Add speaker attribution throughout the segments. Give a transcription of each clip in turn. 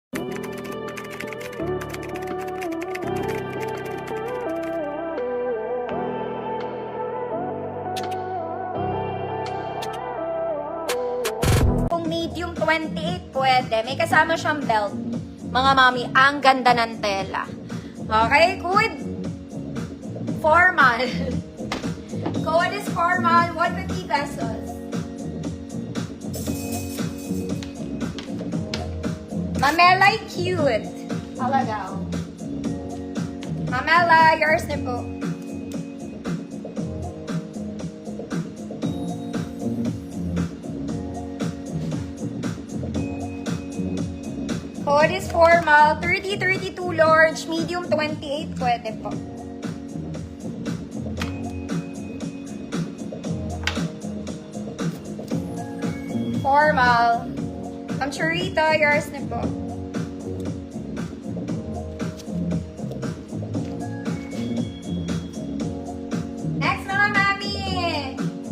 Speaker 1: Kung medium 28, pwede. May kasama siyang belt. Mga mami, ang ganda ng tela. Okay, good. Formal. Code is formal, 150 pesos. Mamelay cute. Talaga. Mamela, yours na po. Code is formal, 30, 32 large, medium 28, pwede po. Formal. Ang churrito, yours na po. Next mga mami.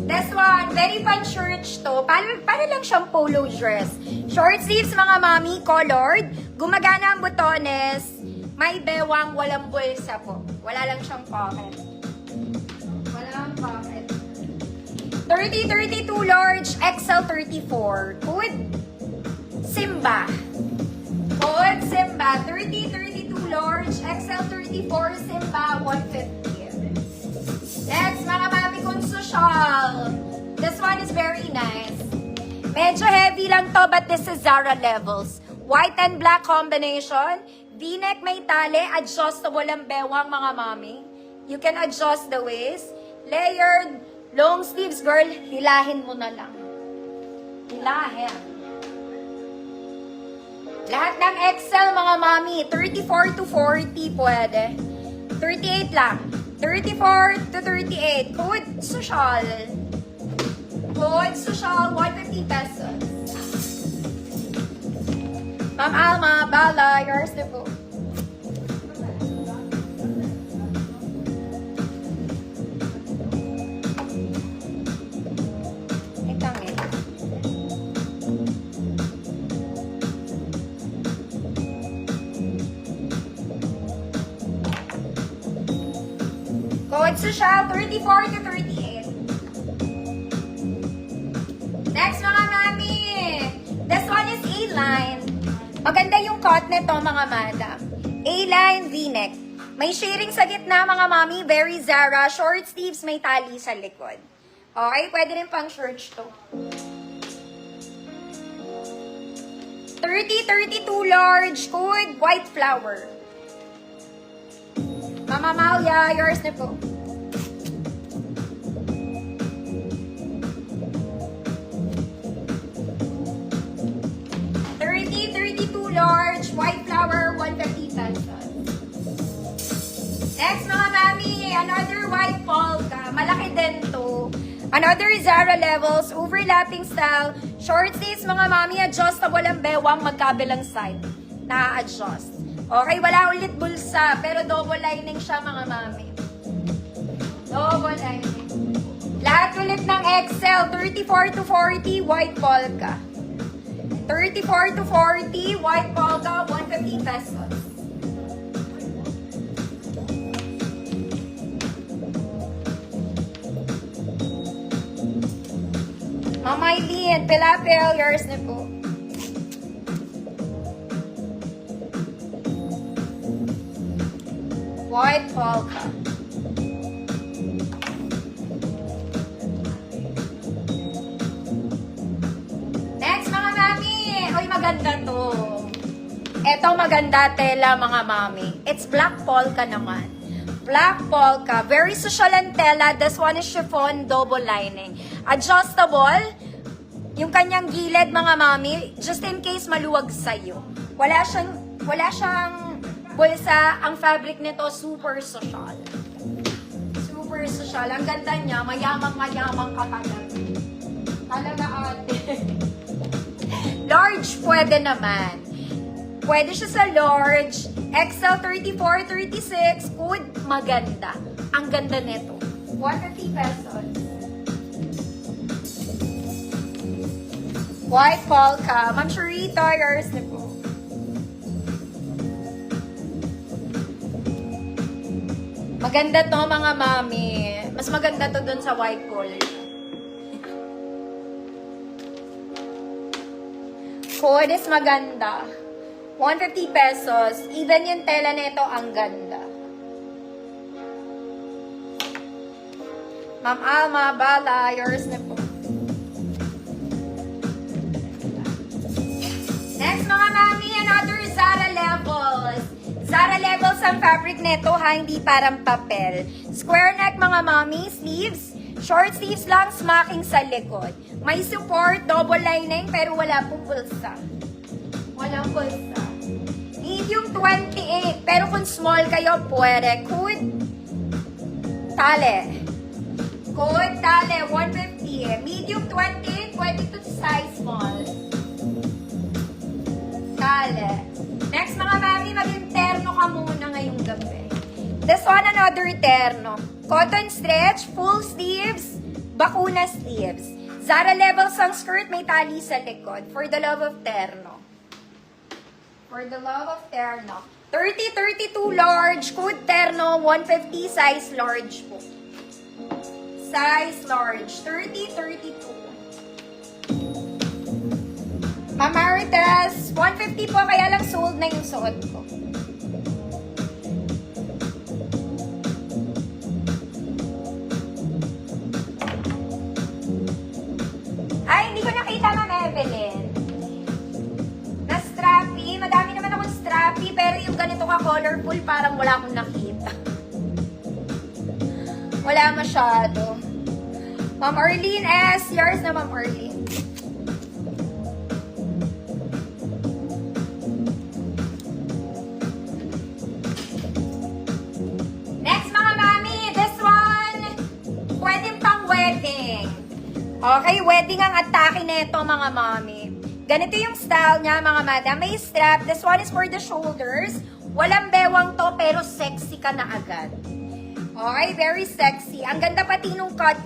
Speaker 1: This one, very fun shirt to. Para lang siyang polo dress. Short sleeves mga mami, colored. Gumagana ang butones. May bewang, walang bulsa po. Wala lang siyang pocket. Walang pocket. 30, 32 large, XL 34. Good. Simba. Good, Simba. 30, 32 large, XL 34, Simba, 150. Next, mga mami kong social. This one is very nice. Medyo heavy lang to, but this is Zara levels. White and black combination. V-neck may tali, adjustable ang bewang mga mami. You can adjust the waist. Layered. Long sleeves, girl, hilahin mo na lang. Hilahin. Lahat ng XL, mga mami, 34 to 40 pwede. 38 lang. 34 to 38. Code social. Code social, 150 pesos. Ma'am Alma, Bala, yours na po. Code social, 34 to 38. Next, mga mami. This one is A-line. Maganda yung cut nito, mga madam. A-line V-neck. May shading sa gitna, mga mami. Very Zara. Short sleeves, may tali sa likod. Okay, pwede rin pang shorts to. 30, 32 large. Code, white flower. Mama Malia, yours na po. Large, white flower, 150 pesos. Next, mga mami, another white polka. Malaki din to. Another Zara levels, overlapping style. Short sleeves, mga mami, adjustable ang bewang magkabilang side. Na-adjust. Okay, wala ulit bulsa, pero double lining siya, mga mami. Double lining. Lahat ulit ng XL, 34 to 40, white polka. 34 to 40, white polka, 150 pesos. Mama Eileen, Pilapil, yours na po. White polka. Next, mga mami. Uy, maganda to. Eto maganda tela, mga mami. It's black polka naman. Black polka. Very social ang tela. This one is chiffon, double lining. Adjustable. Yung kanyang gilid, mga mami, just in case maluwag sa'yo. Wala siyang bulsa. Ang fabric nito, super social. Super social. Ang ganda niya, mayamang-mayamang ka talaga. Talaga, ate. Large, pwede naman. Pwede siya sa large. XL 34, 36. Good, maganda. Ang ganda nito. 150 pesos. White polka. Ma'am Churrito, yours na po. Maganda to mga mami. Mas maganda to dun sa white collar. Code is maganda. 150 pesos. Even yung tela nito ang ganda. Ma'am Alma, Bala, yours na po. Next mga mami, another Zara Levels. Zara Levels ang fabric nito ha, hindi parang papel. Square neck mga mami, sleeves. Short sleeves lang, smacking sa likod. May support, double lining, pero wala pong pulsa. Walang pulsa. Medium 28, pero kung small kayo, pwede. Tale. Code tale, 150. Medium 28, pwede to size small. Tale. Next mga mami, maging terno ka muna ngayong gabi. This one, another terno. Cotton stretch, full sleeves, bakuna sleeves. Zara Levels ang skirt, may tali sa likod. For the love of terno. For the love of terno. 30-32 large, code terno, 150 size large po. Size large, 30-32. Ma'am Marites, 150 po, kaya lang sold na yung suot ko. Ay, hindi ko nakita, Ma'am Evelyn. Na strappy, madami naman akong strappy, pero yung ganito ka colorful, parang wala akong nakita. Wala masyado. Ma'am Arlene S. Yours na, Ma'am Arlene. Next, mga mami. This one, pwedeng pang wedding. Okay, wedding ang atake nito, mga mami. Ganito yung style niya, mga madam. May strap. This one is for the shoulders. Walang bewang to, pero sexy ka na agad. Okay, very sexy. Ang ganda pati nung cut niya.